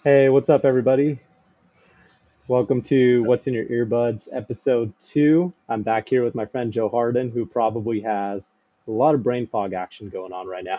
Hey, what's up, everybody? Welcome to What's in Your Earbuds, episode 2. I'm back here with my friend Joe Hardin, who probably has a lot of brain fog action going on right now.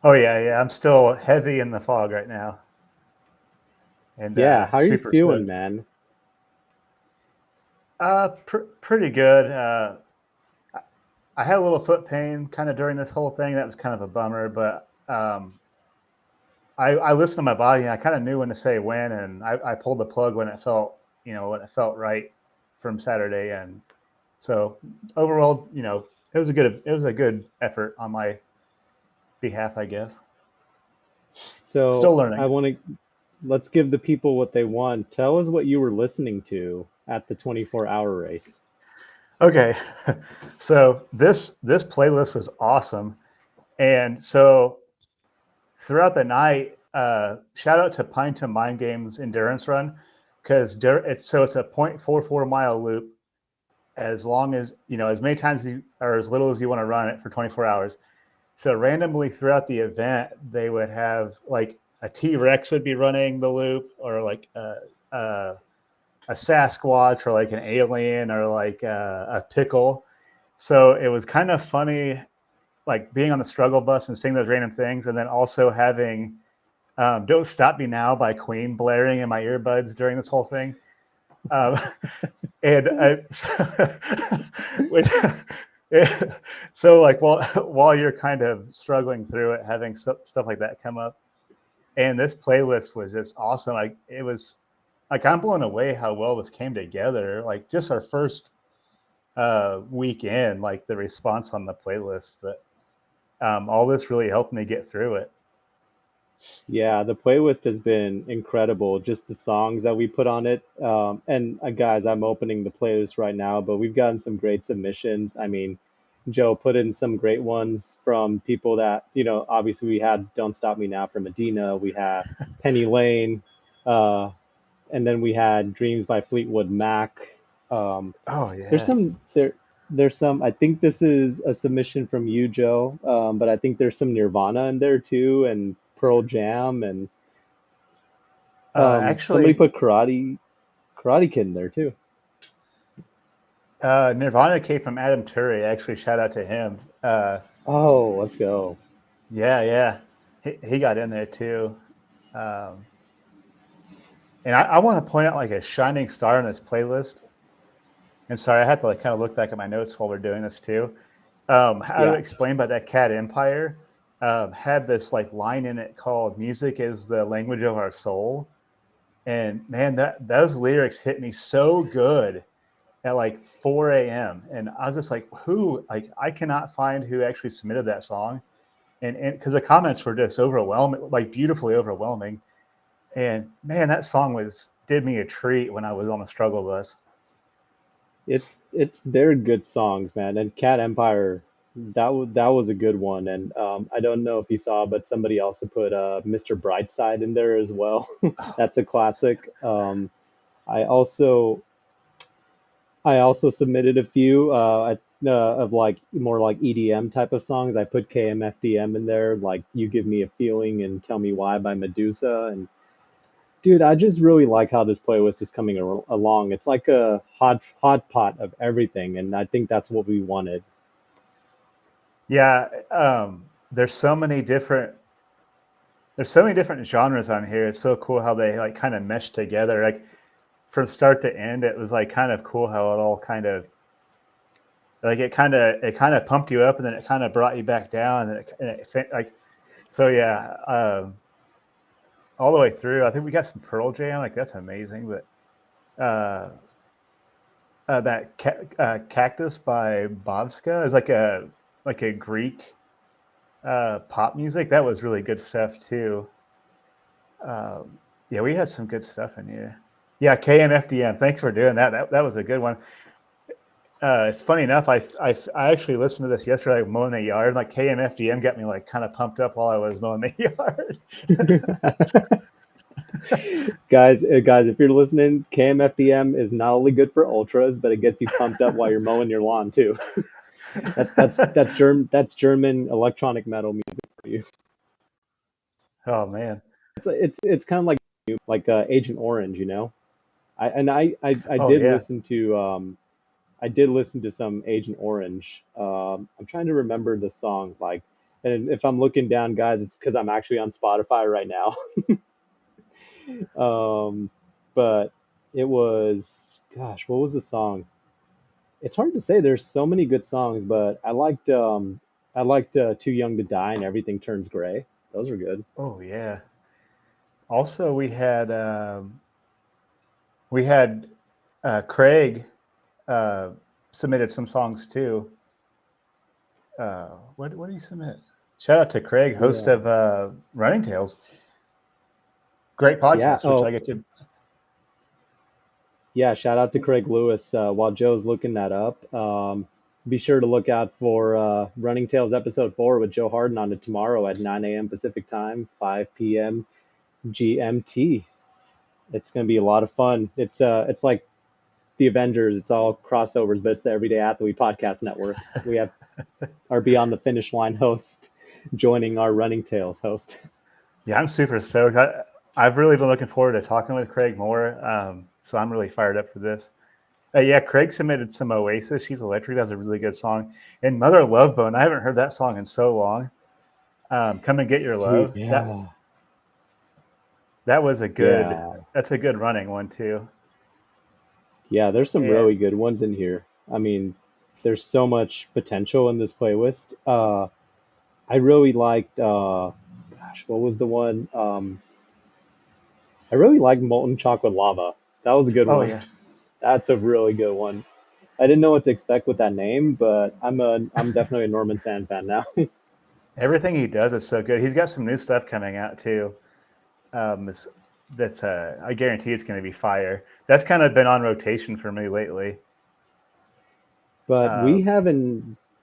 Oh yeah. I'm still heavy in the fog right now, and Yeah, how are you super feeling, stoked. man? Pretty good. I had a little foot pain kind of during this whole thing. That was kind of a bummer, but I listened to my body and I kind of knew when to say when, and I pulled the plug when it felt, when it felt right from Saturday, and so overall, it was a good effort on my behalf, I guess. Still So, I learning. want to let's give the people what they want. Tell us what you were listening to at the 24-hour race. Okay, so this playlist was awesome. And so throughout the night, shout out to Pine to Mind Games endurance run because it's a 0.44 mile loop as long as as many times or as little as you want to run it for 24 hours. So randomly throughout the event, they would have like a T Rex would be running the loop, or like a Sasquatch, or like an alien, or like a pickle. So it was kind of funny, like being on the struggle bus and seeing those random things, and then also having "Don't Stop Me Now" by Queen blaring in my earbuds during this whole thing. Um, and which, so like while you're kind of struggling through it, having stuff like that come up, and this playlist was just awesome. Like it was like I'm blown away how well this came together. Like just our first weekend, like the response on the playlist, but all this really helped me get through it. Yeah, the playlist has been incredible. Just the songs that we put on it. And guys, I'm opening the playlist right now, but we've gotten some great submissions. I mean, Joe put in some great ones from people that, obviously we had Don't Stop Me Now from Medina. We have Penny Lane. Uh, and then we had Dreams by Fleetwood Mac. Um, Oh there's yeah. some there's some. I think this is a submission from you, Joe. But I think there's some Nirvana in there too, and Pearl Jam, and somebody Actually, put Karate Kid in there too. Nirvana came from Adam Turry. Actually, shout out to him. Oh, let's go. Yeah. He got in there too. Um, and I want to point out like a shining star in this playlist. And sorry, I had to like kind of look back at my notes while we're doing this too. How to Yeah. explain by that Cat Empire had this like line in it called "Music is the language of our soul," and man, that those lyrics hit me so good at like 4 a.m. And I was just like, who? Like, I cannot find who actually submitted that song, and because the comments were just overwhelming, like beautifully overwhelming. And man, that song was did me a treat when I was on the struggle bus. It's they're good songs, man. And Cat Empire, that was a good one. And I don't know if you saw, but somebody also put Mr. Brightside in there as well. That's a classic. I also I also submitted a few of like more like EDM type of songs. I put KMFDM in there, like "You Give Me a Feeling" and "Tell Me Why" by Medusa. And dude, I just really like how this playlist is coming along. It's like a hot pot of everything, and I think that's what we wanted. Yeah, there's so many different genres on here. It's so cool how they like kind of mesh together. Like from start to end, it was like kind of cool how it all kind of like it kind of pumped you up, and then it kind of brought you back down, and like so yeah, all the way through. I think we got some Pearl Jam, like that's amazing. But that Cactus by Bobska is like a Greek pop music. That was really good stuff too. Yeah, we had some good stuff in here. Yeah, KMFDM. Thanks for doing that. That was a good one. It's funny enough. I actually listened to this yesterday, like, mowing the yard. Like KMFDM got me like kind of pumped up while I was mowing the yard. Guys, if you're listening, KMFDM is not only good for ultras, but it gets you pumped up while you're mowing your lawn too. That's German electronic metal music for you. Oh man. It's kind of like Agent Orange, you know. I Oh did yeah. listen to I did listen to some Agent Orange. I'm trying to remember the song like, and if I'm looking down, guys, it's because I'm actually on Spotify right now. um, but it was, gosh, what was the song? It's hard to say. There's so many good songs, but I liked Too Young to Die and Everything Turns Gray. Those are good. Oh yeah. Also, we had Craig uh, submitted some songs too. What did he submit? Shout out to Craig, host Yeah. of Running Tales. Great Yeah. podcast, which I Oh, get to. yeah. Shout out to Craig Lewis. While Joe's looking that up, be sure to look out for Running Tales episode 4 with Joe Hardin on it tomorrow at 9 a.m. Pacific time, 5 p.m. GMT. It's gonna be a lot of fun. It's like the Avengers. It's all crossovers, but it's the Everyday Athlete Podcast Network. We have our Beyond the Finish Line host joining our Running Tales host. Yeah, I'm super stoked. I've really been looking forward to talking with Craig more. So I'm really fired up for this. Yeah, Craig submitted some Oasis. She's Electric. That's a really good song. And Mother Love Bone. I haven't heard that song in so long. Come and Get Your Dude, Love. That yeah. that was a good. Yeah. That's a good running one too. Yeah, there's some And really good ones in here. I mean, there's so much potential in this playlist. I really liked gosh, what was the one? I really liked Molten Chocolate Lava. That was a good oh one. yeah, That's a really good one. I didn't know what to expect with that name, but I'm definitely a Norman Sand fan now. everything he does is so good. He's got some new stuff coming out too. It's, that's I guarantee it's going to be fire. That's kind of been on rotation for me lately. But Uh,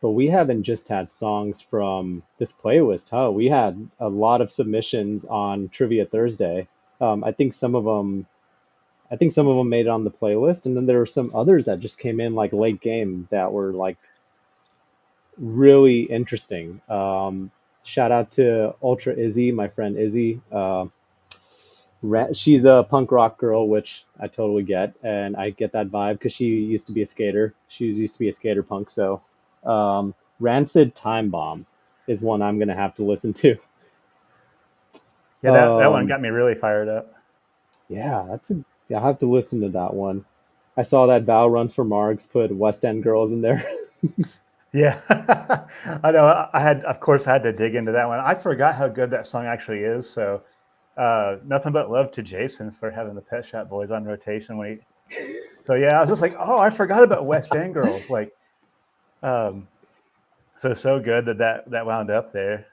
we haven't just had songs from this playlist, huh? We had a lot of submissions on Trivia Thursday. I think some of them made it on the playlist, and then there were some others that just came in like late game that were like really interesting. Shout out to Ultra Izzy, my friend Izzy. She's a punk rock girl, which I totally get, and I get that vibe because she used to be a skater. She used to be a skater punk. So, Rancid Time Bomb is one I'm gonna have to listen to. yeah, that one Um, got me really fired up. yeah, yeah, I have to listen to that one. I saw that Val Runs for Margs put West End Girls in there. Yeah, I know. I had, of course, I had to dig into that one. I forgot how good that song actually is. So, nothing but love to Jason for having the Pet Shop Boys on rotation when he. So yeah, I was just like, oh, I forgot about West End Girls. Like, um, so good that wound up there.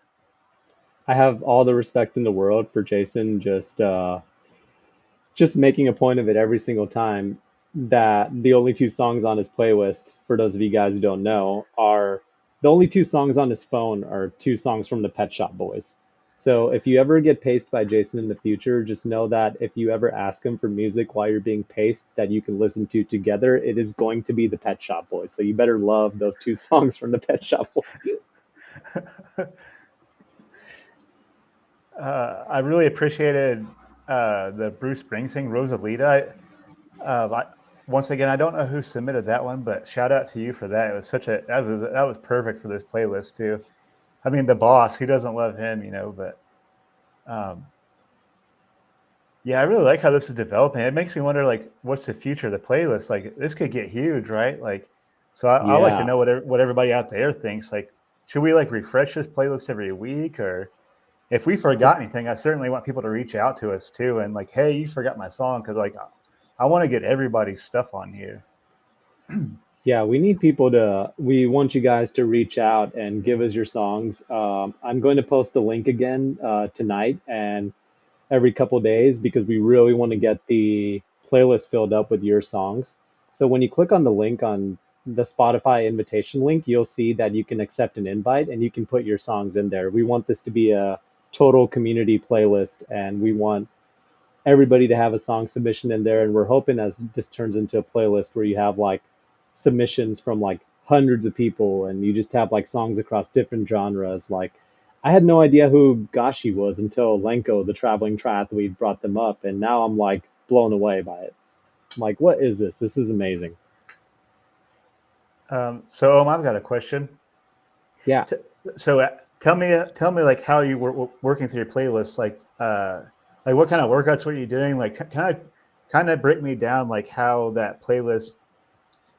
I have all the respect in the world for Jason just making a point of it every single time that the only two songs on his playlist, for those of you guys who don't know, are the only two songs on his phone are two songs from the Pet Shop Boys. So if you ever get paced by Jason in the future, just know that if you ever ask him for music while you're being paced that you can listen to together, it is going to be the Pet Shop Boys. So you better love those two songs from the Pet Shop Boys. I really appreciated the Bruce Springsteen Rosalita. I, once again, I don't know who submitted that one, but shout out to you for that. It was such a that was perfect for this playlist too. I mean, the boss, who doesn't love him, but um, yeah, I really like how this is developing. It makes me wonder, like, what's the future of the playlist? Like, this could get huge, right? Like, so I like to Yeah. know what everybody out there thinks. Like, should we like refresh this playlist every week, or if we I, forgot anything? I certainly want people to reach out to us too, and like, hey, you forgot my song, because like, I want to get everybody's stuff on here. Yeah, we want you guys to reach out and give us your songs. I'm going to post the link again tonight and every couple days because we really want to get the playlist filled up with your songs. So when you click on the link on the Spotify invitation link, you'll see that you can accept an invite and you can put your songs in there. We want this to be a total community playlist and we want everybody to have a song submission in there. And we're hoping as this turns into a playlist where you have like submissions from like hundreds of people and you just have like songs across different genres. Like, I had no idea who Gashi was until Lenko, the traveling triathlete, brought them up, and now I'm like blown away by it. I'm like, what is this? This is amazing. So I've got a question. Yeah. T- so tell me like how you were working through your playlist. Like what kind of workouts were you doing? Like kind of break me down like how that playlist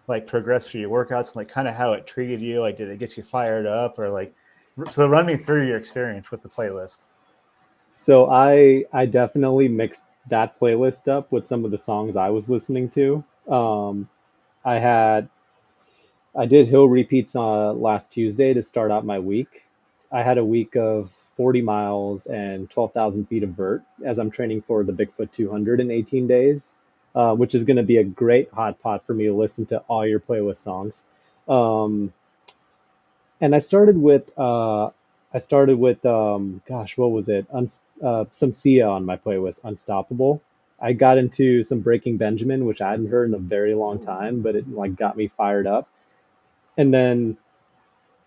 like progressed through your workouts and like kind of how it treated you. Like did it get you fired up or like so run me through your experience with the playlist. So I definitely mixed that playlist up with some of the songs I was listening to. I had I did hill repeats last Tuesday to start out my week. I had a week of 40 miles and 12,000 feet of vert as I'm training for the Bigfoot 200 in 18 days, which is going to be a great hot pot for me to listen to all your playlist songs. Um, and gosh, what was it? Some Sia on my playlist, Unstoppable. I got into some Breaking Benjamin, which I hadn't heard in a very long time, but it like got me fired up. And then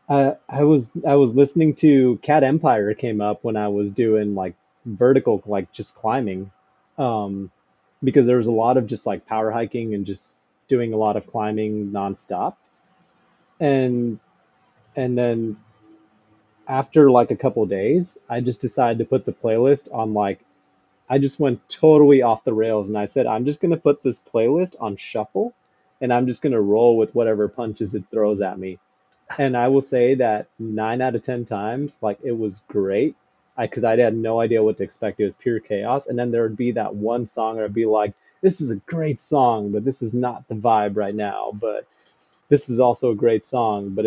I was listening to Cat Empire came up when I was doing like vertical, like just climbing, um, because there was a lot of just like power hiking and just doing a lot of climbing nonstop. And and then after like a couple of days, I just decided to put the playlist on like I just went totally off the rails and I said I'm just gonna put this playlist on shuffle, and I'm just gonna roll with whatever punches it throws at me. And I will say that 9 out of 10 times, like it was great. Because I had no idea what to expect. It was pure chaos. And then there would be that one song where I'd be like, this is a great song, but this is not the vibe right now. But this is also a great song. But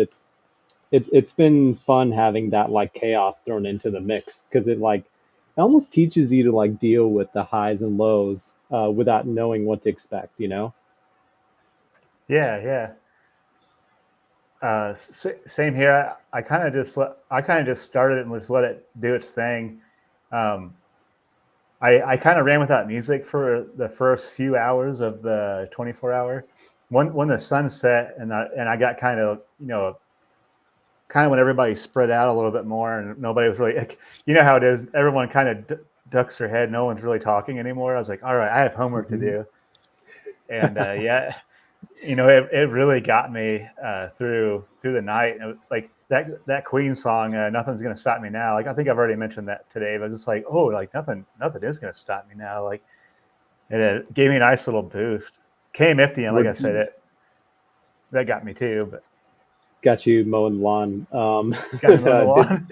it's been fun having that like chaos thrown into the mix because it almost teaches you to like deal with the highs and lows without knowing what to expect, you know? Yeah, yeah. Same here. I kind of just started it and just let it do its thing. Um, I kind of ran without music for the first few hours of the 24-hour. When the sun set and I got kind of kind of when everybody spread out a little bit more and nobody was really like, you know how it is. Everyone kind of ducks their head. No one's really talking anymore. I was like, all right, I have homework to Hmm. do. And yeah, it really got me through the night. And like that Queen song, "Nothing's Gonna Stop Me Now." Like I think I've already mentioned that today, but it's just like, oh, like nothing is gonna stop me now. Like it gave me a nice little boost. KMFDM, like I What said, that got me too. But got you mowing the lawn? got me on the Did lawn.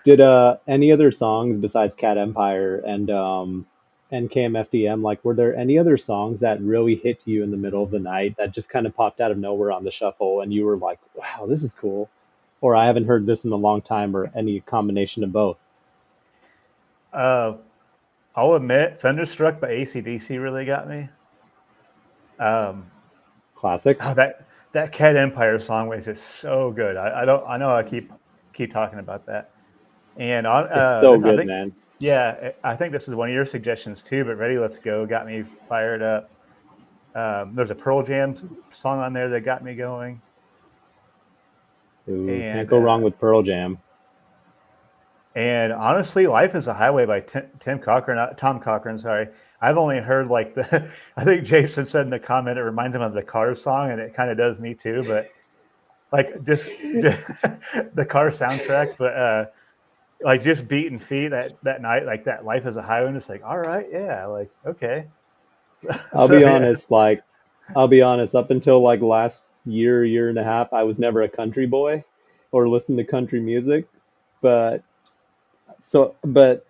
Did any other songs besides Cat Empire and KMFDM, like were there any other songs that really hit you in the middle of the night that just kind of popped out of nowhere on the shuffle and you were like, wow, this is cool, or I haven't heard this in a long time, or any combination of both? uh, I'll admit, "Thunderstruck" by AC/DC really got me. Um, Classic. oh, that Cat Empire song was just so good. I don't I know I keep talking about that. And on It's so this I good, think man. yeah, I think this is one of your suggestions too, but "Ready, Let's Go" got me fired up. There's a Pearl Jam song on there that got me going. Ooh, can't And go wrong with Pearl Jam. and honestly, "Life is a Highway" by Tim Cochran, Tom Cochran, sorry. I've only heard like the I think Jason said in the comment it reminds him of the Cars song, and it kind of does me too, but like just the car soundtrack, but like just beating feet that night, like that "Life is a Highway," and it's like, all right, yeah, like okay. I'll So be yeah, honest, like I'll be honest, up until like last year and a half, I was never a country boy or listened to country music. But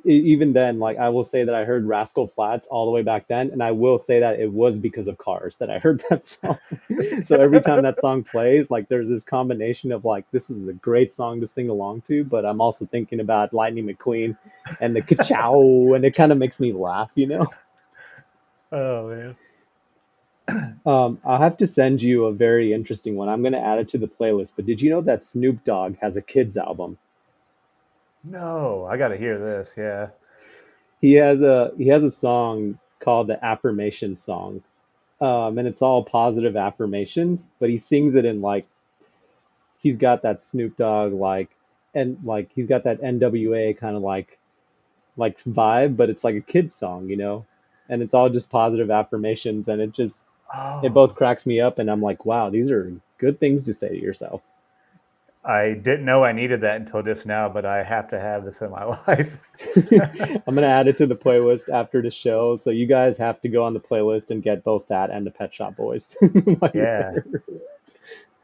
even then, like I will say that I heard Rascal Flats all the way back then, and I will say that it was because of Cars that I heard that song. So every time that song plays, like there's this combination of like this is a great song to sing along to, but I'm also thinking about Lightning McQueen and the ka-chow, and it kind of makes me laugh, you know? oh man, I'll have to send you a very interesting one. I'm going to add it to the playlist. But did you know that Snoop Dogg has a kids album? no, I got to hear this. Yeah, He has a song called the Affirmation Song, and it's all positive affirmations. But he sings it in like he's got that Snoop Dogg like and like he's got that NWA kind of like vibe, but it's like a kid's song, you know, and it's all just positive affirmations, and it both Oh, cracks me up, and I'm like, wow, these are good things to say to yourself. I didn't know I needed that until just now, but I have to have this in my life. I'm gonna add it to the playlist after the show, so you guys have to go on the playlist and get both that and the Pet Shop Boys while you're Yeah.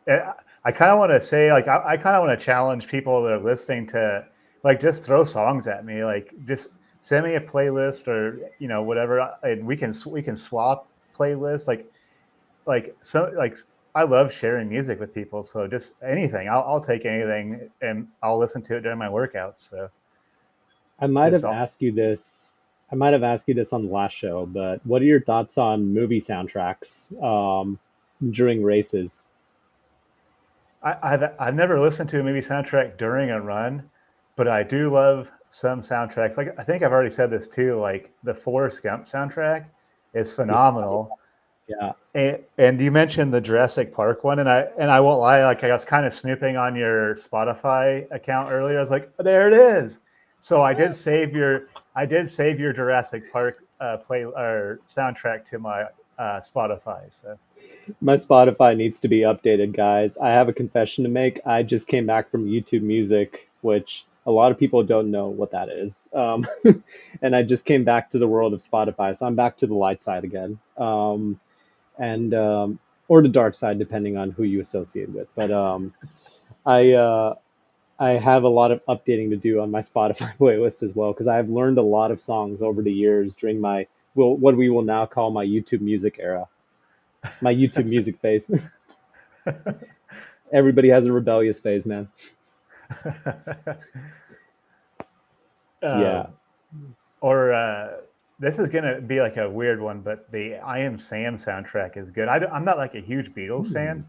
there. I kind of want to say, like, I kind of want to challenge people that are listening to, like, just throw songs at me, like, just send me a playlist or whatever, and we can swap playlists, like I love sharing music with people, so just anything, I'll take anything and I'll listen to it during my workouts. So I might just have asked you this. I might have asked you this on the last show, but what are your thoughts on movie soundtracks during races? I've never listened to a movie soundtrack during a run, but I do love some soundtracks. Like I think I've already said this too. Like the Forrest Gump soundtrack is Yeah, phenomenal. yeah. And you mentioned the Jurassic Park one, and I won't lie. Like I was kind of snooping on your Spotify account earlier. I was like, there it is. So I did save your Jurassic Park play or soundtrack to my Spotify. So My Spotify needs to be updated, guys. I have a confession to make. I just came back from YouTube Music, which a lot of people don't know what that is. And I just came back to the world of Spotify, so I'm back to the light side again. And or the dark side, depending on who you associate with. But I I have a lot of updating to do on my Spotify playlist as well because I've learned a lot of songs over the years during my what we will now call my YouTube Music era, my YouTube Music phase. Everybody has a rebellious phase, man. uh, Yeah. or this is gonna be like a weird one, but the I Am Sam soundtrack is good. I'm not like a huge Beatles Hmm. fan,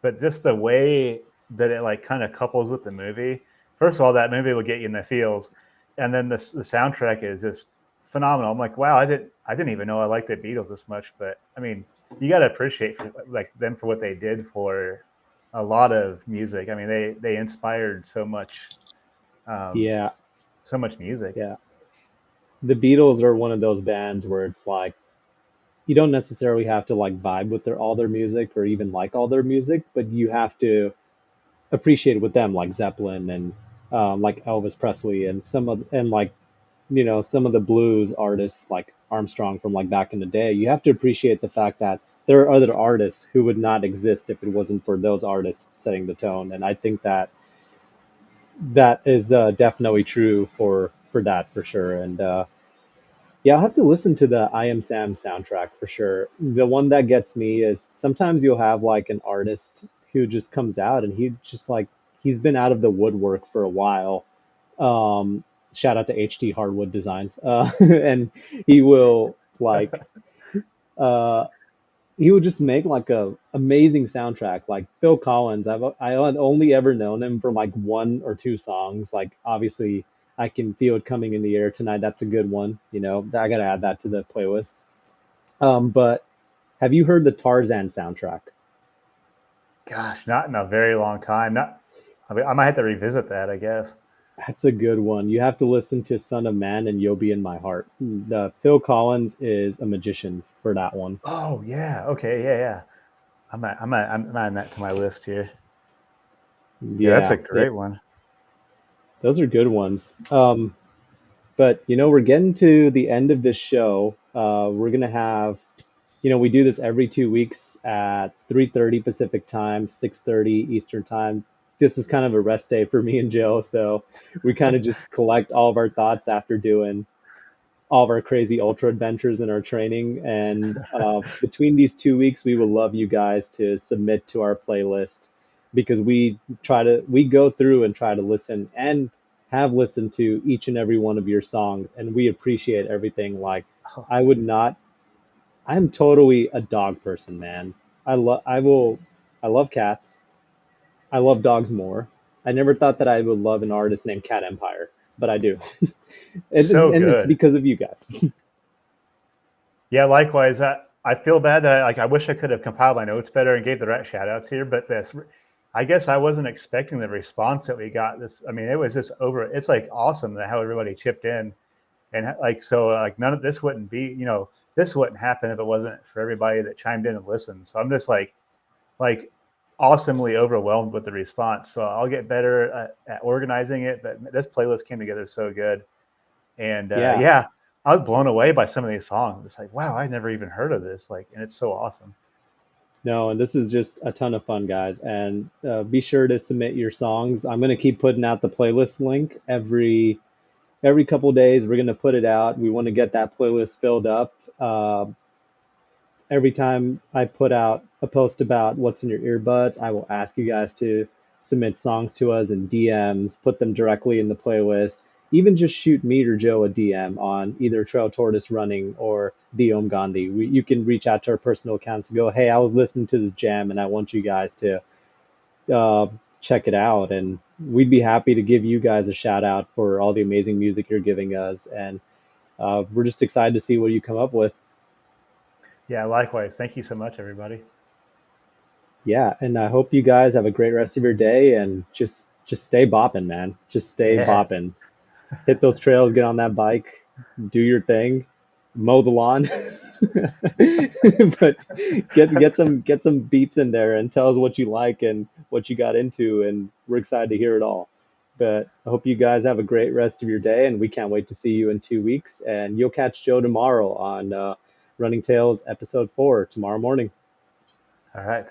but just the way that it like kind of couples with the movie. First of all, that movie will get you in the feels, and then the soundtrack is just phenomenal. I'm like, wow, I didn't even know I liked the Beatles this much. But I mean, you got to appreciate like them for what they did for a lot of music. I mean, they inspired um, Yeah. so much music. Yeah. The Beatles are one of those bands where it's like you don't necessarily have to like vibe with all their music or even like all their music, but you have to appreciate it with them, like Zeppelin and like Elvis Presley and like some of the blues artists like Armstrong from like back in the day. You have to appreciate the fact that there are other artists who would not exist if it wasn't for those artists setting the tone. And I think that that is definitely true for that for sure. And yeah, I'll have to listen to the I Am Sam soundtrack for sure. The one that gets me is sometimes you'll have like an artist who just comes out and he's been out of the woodwork for a while. Shout out to HD Hardwood Designs. And he will like uh he would just make like a amazing soundtrack. Like Phil Collins, I had only ever known him from like one or two songs. Like obviously, I can feel it coming in the air tonight. That's a good one. You know, I gotta add that to the playlist. But have you heard the Tarzan soundtrack? Gosh, not in a very long time. Not. I mean, I might have to revisit that, I guess. That's a good one. You have to listen to Son of Man and You'll Be in My Heart. The Phil Collins is a magician for that one. Oh yeah. Okay. Yeah. Yeah. I'm adding that to my list here. Yeah, that's a Yeah, great one. those are good ones. But we're getting to the end of this show. We're gonna have, we do this every 2 weeks at 3:30 Pacific time, 6:30 Eastern time. This is kind of a rest day for me and Joe, so we kind of just collect all of our thoughts after doing all of our crazy ultra adventures in our training. And between these 2 weeks, we would love you guys to submit to our playlist because we go through and try to listen and have listened to each and every one of your songs, and we appreciate everything. Like Oh, I would not. I'm totally a dog person, man. I love cats. I love dogs more. I never thought that I would love an artist named Cat Empire, but I do. so And it's good. because of you guys. Yeah. Likewise. I feel bad that I wish I could have compiled my notes better and gave the right shout outs here, but I guess I wasn't expecting the response that we got. This, I mean, it was just over. It's like awesome that how everybody chipped in, and like so, like none of this wouldn't be, this wouldn't happen if it wasn't for everybody that chimed in and listened. So I'm just like awesomely overwhelmed with the response. So I'll get better at organizing it. But this playlist came together so good, and Yeah. yeah, I was blown away by some of these songs. It's like, wow, I never even heard of this. Like, and it's so awesome. No, and this is just a ton of fun, guys. And be sure to submit your songs. I'm gonna keep putting out the playlist link every couple days. We're gonna put it out. We want to get that playlist filled up. Every time I put out a post about what's in your earbuds, I will ask you guys to submit songs to us in DMs, put them directly in the playlist. Even just shoot me or Joe a DM on either Trail Tortoise Running or the Om Gandhi. You can reach out to our personal accounts and go, hey, I was listening to this jam and I want you guys to uh, check it out. And we'd be happy to give you guys a shout out for all the amazing music you're giving us. And we're just excited to see what you come up with. Yeah, likewise. Thank you so much, everybody. Yeah, and I hope you guys have a great rest of your day and just stay bopping, man. Just stay Yeah. bopping. Hit those trails, get on that bike, do your thing, mow the lawn. But get some beats in there and tell us what you like and what you got into, and we're excited to hear it all. But I hope you guys have a great rest of your day, and we can't wait to see you in 2 weeks. And you'll catch Joe tomorrow on Running Tales episode 4 tomorrow morning. All right.